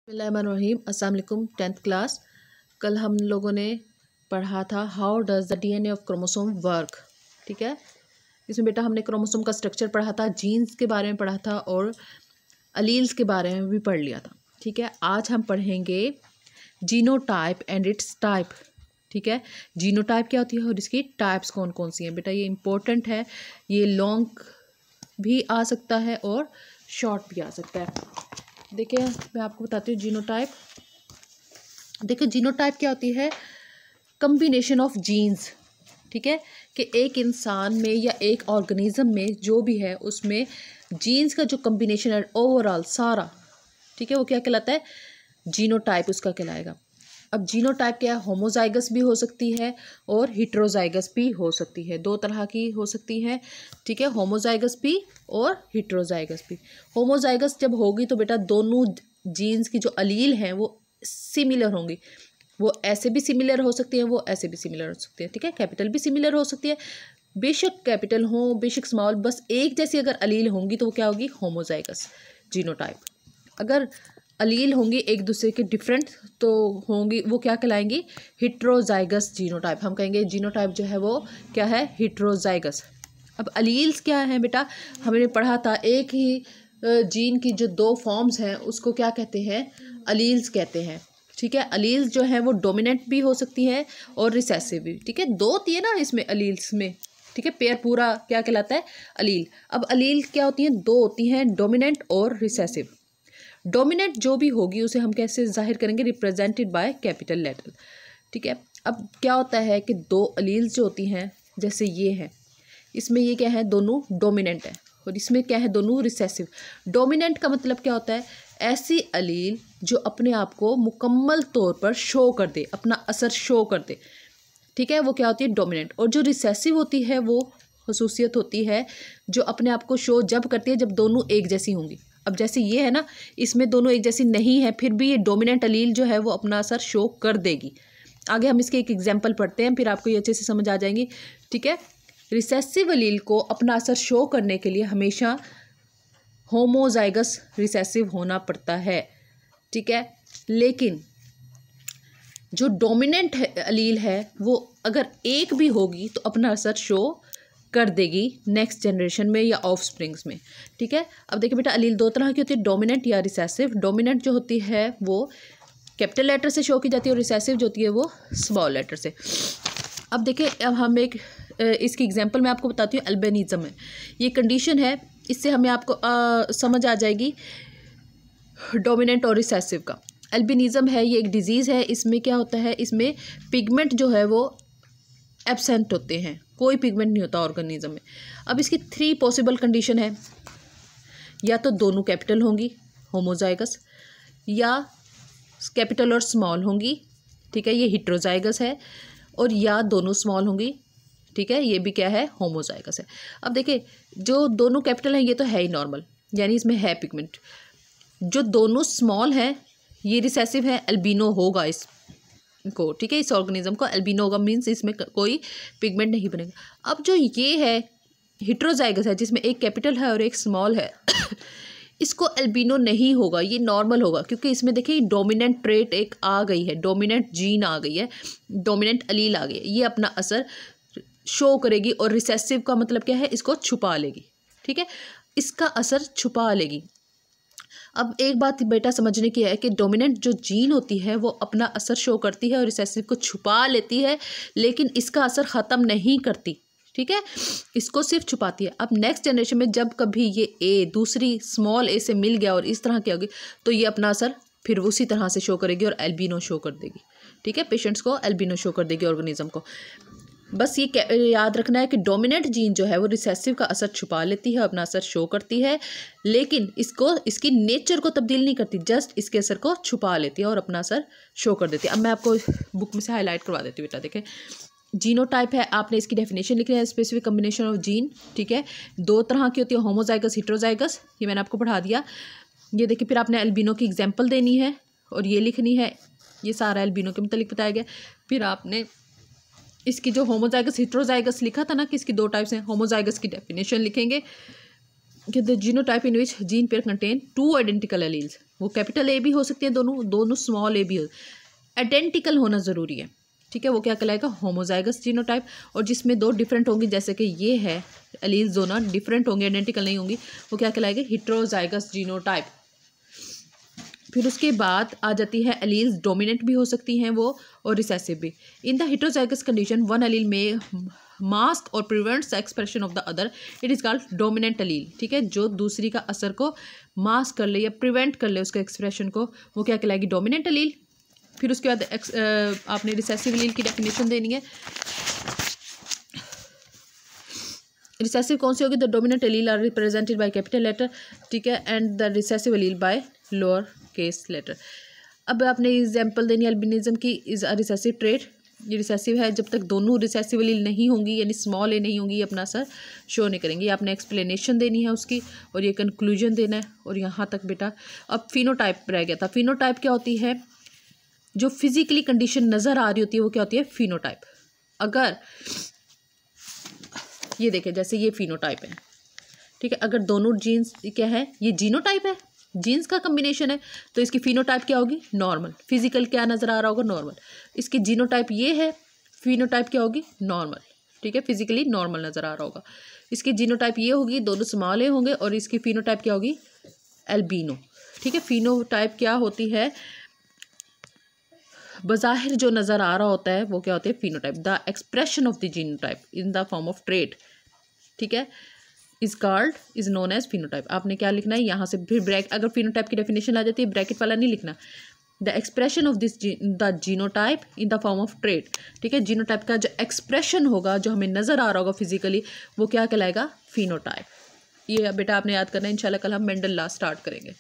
बिस्मिल्लाहिर्रहमानिर्रहीम। अस्सलाम वालेकुम। 10th class. कल हम लोगों ने पढ़ा था how does the DNA of chromosome work. ठीक है, इसमें बेटा हमने क्रोमोसोम का स्ट्रक्चर पढ़ा था, जीन्स के बारे में पढ़ा था और अलील्स के बारे में भी पढ़ लिया था। ठीक है, आज हम पढ़ेंगे जीनोटाइप एंड इट्स टाइप। ठीक है, जीनोटाइप क्या होती है और इसकी टाइप्स कौन कौन सी हैं। बेटा ये इंपॉर्टेंट है, ये लॉन्ग भी आ सकता है और शॉर्ट भी आ सकता है। देखिए मैं आपको बताती हूँ जीनोटाइप। देखिए जीनोटाइप क्या होती है, कम्बिनेशन ऑफ जीन्स। ठीक है, कि एक इंसान में या एक ऑर्गेनिज्म में जो भी है उसमें जीन्स का जो कम्बिनेशन है ओवरऑल सारा, ठीक है, वो क्या कहलाता है, जीनोटाइप उसका कहलाएगा। अब जीनोटाइप क्या है, होमोजाइगस भी हो सकती है और हिट्रोजाइगस भी हो सकती है, दो तरह की हो सकती है। ठीक है, होमोजाइगस भी और हिट्रोजाइगस भी। होमोजाइगस जब होगी तो बेटा दोनों जीन्स की जो अलील हैं वो सिमिलर होंगी, वो ऐसे भी सिमिलर हो सकती है, वो ऐसे भी सिमिलर हो सकती है। ठीक है, कैपिटल भी सिमिलर हो सकती है, बेशक कैपिटल हो बेशक स्मॉल, बस एक जैसी अगर अलील होंगी तो वो क्या होगी, होमोजाइगस जीनोटाइप। अगर अलील होंगी एक दूसरे के डिफरेंट तो होंगी, वो क्या कहलाएंगी, हिट्रोजाइगस जीनोटाइप। हम कहेंगे जीनोटाइप जो है वो क्या है, हिट्रोजाइगस। अब अलील्स क्या है बेटा, हमने पढ़ा था एक ही जीन की जो दो फॉर्म्स हैं उसको क्या कहते हैं, अलील्स कहते हैं। ठीक है, अलील्स जो है वो डोमिनेंट भी हो सकती है और रिसेसिव भी। ठीक है, दो होती है ना इसमें अलील्स में। ठीक है, पेयर पूरा क्या कहलाता है, अलील। अब अलील क्या होती हैं, दो होती हैं, डोमिनेंट और रिसेसिव। डोमिनेंट जो भी होगी उसे हम कैसे जाहिर करेंगे, रिप्रेजेंटेड बाय कैपिटल लेटर। ठीक है, अब क्या होता है कि दो अलील्स जो होती हैं जैसे ये हैं, इसमें ये क्या है, दोनों डोमिनेंट है और इसमें क्या है, दोनों रिसेसिव। डोमिनेंट का मतलब क्या होता है, ऐसी अलील जो अपने आप को मुकम्मल तौर पर शो कर दे, अपना असर शो कर दे। ठीक है, वो क्या होती है, डोमिनेंट। और जो रिसेसिव होती है वो खसूसियत होती है जो अपने आप को शो जब करती है जब दोनों एक जैसी होंगी। अब जैसे ये है ना, इसमें दोनों एक जैसी नहीं है, फिर भी ये डोमिनेंट अलील जो है वो अपना असर शो कर देगी। आगे हम इसके एक एग्जाम्पल पढ़ते हैं, फिर आपको ये अच्छे से समझ आ जाएंगी। ठीक है, रिसेसिव अलील को अपना असर शो करने के लिए हमेशा होमोजाइगस रिसेसिव होना पड़ता है। ठीक है, लेकिन जो डोमिनेंट अलील है वो अगर एक भी होगी तो अपना असर शो कर देगी नेक्स्ट जनरेशन में या ऑफ स्प्रिंग्स में। ठीक है, अब देखिए बेटा अलील दो तरह की होती है, डोमिनेंट या रिसेसिव। डोमिनेंट जो होती है वो कैपिटल लेटर से शो की जाती है और रिसेसिव जो होती है वो स्मॉल लेटर से। अब देखिए, अब हम एक इसकी एग्जांपल मैं आपको बताती हूँ, अल्बिनिज्म है, ये कंडीशन है, इससे हमें आपको समझ आ जाएगी डोमिनेंट और रिसेसिव का। अल्बिनिज्म है, ये एक डिजीज़ है, इसमें क्या होता है, इसमें पिगमेंट जो है वो एब्सेंट होते हैं, कोई पिगमेंट नहीं होता ऑर्गेनिज्म में। अब इसकी 3 पॉसिबल कंडीशन है, या तो दोनों कैपिटल होंगी होमोजाइगस, या कैपिटल और स्मॉल होंगी, ठीक है, ये हिट्रोजाइगस है, और या दोनों स्मॉल होंगी, ठीक है, ये भी क्या है, होमोजाइगस है। अब देखिए जो दोनों कैपिटल हैं ये तो है ही नॉर्मल, यानी इसमें है पिगमेंट। जो दोनों स्मॉल है ये रिसेसिव है, अल्बिनो होगा इसको। ठीक है, इस ऑर्गेनिज्म को अल्बिनो होगा, मीन्स इसमें कोई पिगमेंट नहीं बनेगा। अब जो ये है हिट्रोजाइगस है, जिसमें एक कैपिटल है और एक स्मॉल है इसको अल्बिनो नहीं होगा, ये नॉर्मल होगा, क्योंकि इसमें देखिए डोमिनेंट ट्रेट एक आ गई है, डोमिनेंट जीन आ गई है, डोमिनेंट अलील आ गई है, ये अपना असर शो करेगी। और रिसेसिव का मतलब क्या है, इसको छुपा लेगी। ठीक है, इसका असर छुपा लेगी। अब एक बात बेटा समझने की है कि डोमिनेंट जो जीन होती है वो अपना असर शो करती है और रिसेसिव को छुपा लेती है, लेकिन इसका असर ख़त्म नहीं करती। ठीक है, इसको सिर्फ छुपाती है। अब नेक्स्ट जनरेशन में जब कभी ये ए दूसरी स्मॉल ए से मिल गया और इस तरह की होगी तो ये अपना असर फिर उसी तरह से शो करेगी और एल्बिनो शो कर देगी। ठीक है, पेशेंट्स को एल्बिनो शो कर देगी ऑर्गेनिज्म को। बस ये याद रखना है कि डोमिनेंट जीन जो है वो रिसेसिव का असर छुपा लेती है, अपना असर शो करती है, लेकिन इसकी नेचर को तब्दील नहीं करती, जस्ट इसके असर को छुपा लेती है और अपना असर शो कर देती है। अब मैं आपको बुक में से हाईलाइट करवा देती हूँ बेटा। देखें, जीनोटाइप है, आपने इसकी डेफिनेशन लिखनी है, स्पेसिफिक कम्बिनेशन ऑफ जीन। ठीक है, दो तरह की होती है, होमोजाइगस हिट्रोजाइगस, ये मैंने आपको पढ़ा दिया। ये देखिए, फिर आपने एल्बिनो की एग्जाम्पल देनी है और ये लिखनी है, ये सारा एल्बिनो के मतलब बताया गया। फिर आपने इसकी जो होमोजाइगस हिट्रोजाइगस लिखा था ना कि इसकी 2 टाइप्स हैं, होमोजाइगस की डेफिनेशन लिखेंगे कि the genotype in which gene pair contain 2 identical alleles, वो कैपिटल ए भी हो सकते हैं, दोनों स्मॉल ए भी हो, आइडेंटिकल होना ज़रूरी है, ठीक है, वो क्या कहलाएगा, होमोजाइगस जीनोटाइप। और जिसमें 2 डिफरेंट होंगी, जैसे कि ये है एलील्स दोनों डिफरेंट होंगे, आइडेंटिकल नहीं होंगी, वो क्या कहलाएगा, हेटेरोजाइगस जीनोटाइप। फिर उसके बाद आ जाती है एलील्स डोमिनेंट भी हो सकती हैं वो, और रिसेसिव भी। In the heterozygous condition one allele में मास्क और prevents the expression of the other, it is called dominant allele, ठीक है, जो दूसरी का असर को मास्क कर ले या प्रिवेंट कर ले उसके एक्सप्रेशन को, वो क्या कहलाएगी, डोमिनेंट एलील। फिर उसके बाद आपने रिसेसिव एलील की डेफिनेशन देनी है। रिसेसिव कौन सी होगी, the dominant allele are represented by capital letter, ठीक है, and the recessive allele by lower case letter. अब आपने एग्जांपल देनी है, अल्बिनिज्म की इज अ रिसेसिव ट्रेट, ये रिसेसिव है, जब तक दोनों रिसेसिव एलील नहीं होंगी, यानी स्मॉल ए नहीं होंगी, अपना असर शो नहीं करेंगी। आपने एक्सप्लेनेशन देनी है उसकी, और ये कंक्लूजन देना है, और यहाँ तक बेटा। अब फिनोटाइप रह गया था। फिनोटाइप क्या होती है, जो फिजिकली कंडीशन नज़र आ रही होती है वो क्या होती है, फिनोटाइप। अगर ये देखें, जैसे ये फिनोटाइप है, ठीक है, अगर दोनों जीन्स क्या है, ये जीनोटाइप है, जीन्स का कम्बिनेशन है, तो इसकी फिनोटाइप क्या होगी, नॉर्मल। फिजिकल क्या नज़र आ रहा होगा, नॉर्मल। इसकी जीनोटाइप ये है, फिनोटाइप क्या होगी, नॉर्मल, ठीक है, फिजिकली नॉर्मल नज़र आ रहा होगा। इसकी जीनोटाइप ये होगी, दोनों स्मॉल ए होंगे, और इसकी फिनोटाइप क्या होगी, एल्बिनो, ठीक है। फिनोटाइप क्या होती है, बज़ाहिर जो नज़र आ रहा होता है वो क्या होता है, phenotype. The expression of the genotype in the form of trait, ठीक है, इज नोन एज फिनोटाइप। आपने क्या लिखना है, यहाँ से फिर अगर फिनोटाइप की डेफिनेशन आ जाती है, ब्रैकेट वाला नहीं लिखना। The expression of this the genotype in the form of trait, ठीक है, जीनोटाइप का जो एक्सप्रेशन होगा, जो हमें नज़र आ रहा होगा फिजिकली, वो क्या कहलाएगा, फिनोटाइप। ये बेटा आपने याद करना है। इंशाल्लाह कल हम मेंडल लॉ स्टार्ट करेंगे।